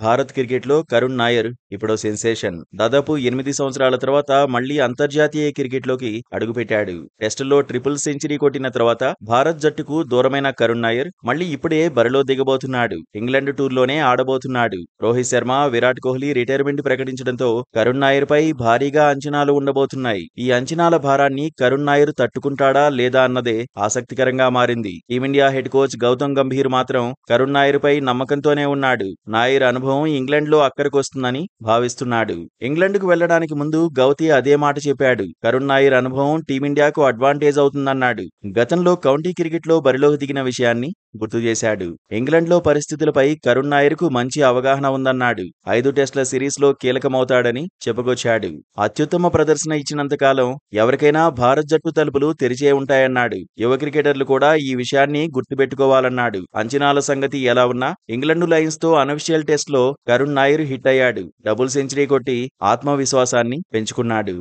భారత్ క్రికెట్లో కరుణ్ నాయర్ ఇప్పుడు సెన్సేషన్. దాదాపు 8 సంవత్సరాల తర్వాత మళ్లీ అంతర్జాతీయ క్రికెట్లోకి అడుగుపెట్టాడు. టెస్టుల్లో ట్రిపుల్ సెంచరీ కొట్టిన తర్వాత భారత్ జట్టుకు దూరమైన కరుణ్ నాయర్ మళ్లీ ఇప్పుడే బరిలో దిగబోతున్నాడు. ఇంగ్లాండ్ టూర్లోనే ఆడబోతున్నాడు. రోహిత్ శర్మ, విరాట్ కోహ్లీ రిటైర్మెంట్ ప్రకటించడంతో కరుణ్ నాయర్ పై భారీగా అంచనాలు ఉండబోతున్నాయి. ఈ అంచనాల భారాన్ని కరుణ్ నాయర్ తట్టుకుంటాడా లేదా అన్నదే ఆసక్తికరంగా మారింది. Team India head coach Gautam Gambhir మాత్రం కరుణ్ నాయర్ పై నమ్మకంతోనే ఉన్నాడు. నాయర్ అనుభవం ఇంగ్లాండ్లో అక్కడికొస్తుందని భావిస్తున్నాడు. ఇంగ్లాండ్కు వెళ్లడానికి ముందు గౌతీ అదే మాట చెప్పాడు. కరుణ్ నాయర్ అనుభవం టీమిండియాకు అడ్వాంటేజ్ అవుతుందన్నాడు. గతంలో కౌంటీ క్రికెట్లో బరిలోకి దిగిన విషయాన్ని గుర్తు చేశాడు. ఇంగ్లాండ్లో పరిస్థితులపై కరుణ్ నాయర్కు మంచి అవగాహన ఉందన్నాడు. 5 టెస్టుల సిరీస్లో కీలకమవుతాడని చెప్పుకొచ్చాడు. అత్యుత్తమ ప్రదర్శన ఇచ్చినంతకాలం ఎవరికైనా భారత్ జట్టు తలుపులు తెరిచే ఉంటాయన్నాడు. యువ క్రికెటర్లు కూడా ఈ విషయాన్ని గుర్తుపెట్టుకోవాలన్నాడు. అంచనాల సంగతి ఎలా ఉన్నా ఇంగ్లాండ్ లయన్స్ తో అనఫిషియల్ టెస్ట్ లో కరుణ్ నాయర్ హిట్ అయ్యాడు. డబుల్ సెంచరీ కొట్టి ఆత్మవిశ్వాసాన్ని పెంచుకున్నాడు.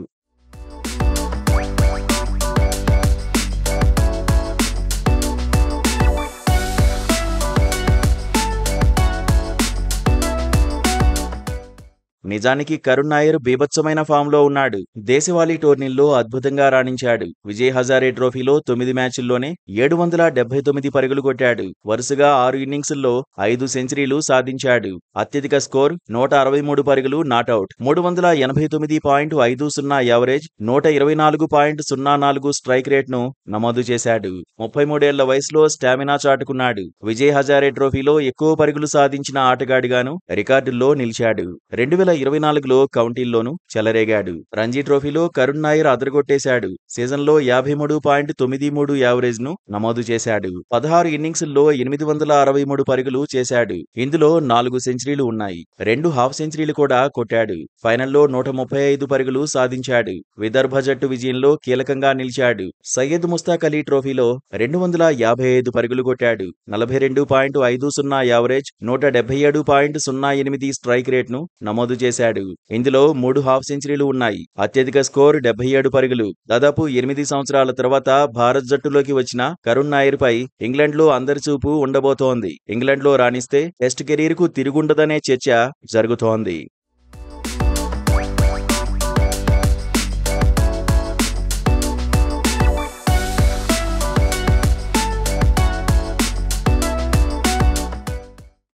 నిజానికి కరుణ్ నాయర్ బీభత్సమైన ఫామ్ లో ఉన్నాడు. దేశవాళీ టోర్నీల్లో అద్భుతంగా రాణించాడు. విజయ్ హజారే ట్రోఫీలో 9 మ్యాచ్ల్లోనే 779 పరుగులు కొట్టాడు. వరుసగా 6 ఇన్నింగ్స్ల్లో 5 సెంచరీలు సాధించాడు. అత్యధిక స్కోర్ 163 పరుగులు నాటౌట్, 389.50 యావరేజ్, 124.04 స్ట్రైక్ రేట్ ను నమోదు చేశాడు. 33 ఏళ్ల వయసులో స్టామినా చాటుకున్నాడు. విజయ్ హజారే ట్రోఫీలో ఎక్కువ పరుగులు సాధించిన ఆటగాడిగాను రికార్డుల్లో నిలిచాడు. 2024లో కౌంటీల్లోనూ చెలరేగాడు. రంజీ ట్రోఫీలో కరుణ్ నాయర్ అదరగొట్టేశాడు. సీజన్లో 53.93 యావరేజ్ ను నమోదు చేశాడు. 16 ఇన్నింగ్స్ల్లో 863 పరుగులు చేశాడు. ఇందులో 4 సెంచరీలు ఉన్నాయి. 2 హాఫ్ సెంచరీలు కూడా కొట్టాడు. ఫైనల్లో 135 పరుగులు సాధించాడు. విదర్భ జట్టు విజయంలో కీలకంగా నిలిచాడు. సయ్యద్ ముస్తాక్ అలీ ట్రోఫీలో 255 పరుగులు కొట్టాడు. 42.50 యావరేజ్, 177.08 స్ట్రైక్ రేట్ ను నమోదు చేశాడు. ఇందులో 3 హాఫ్ సెంచరీలు ఉన్నాయి. అత్యధిక స్కోర్ 77 పరుగులు. దాదాపు 8 సంవత్సరాల తర్వాత భారత్ జట్టులోకి వచ్చిన కరుణ్ నాయర్ పై ఇంగ్లాండ్లో అందరి చూపు ఉండబోతోంది. ఇంగ్లాండ్లో రాణిస్తే టెస్ట్ కెరీర్ కు తిరుగుండదనే చర్చ జరుగుతోంది.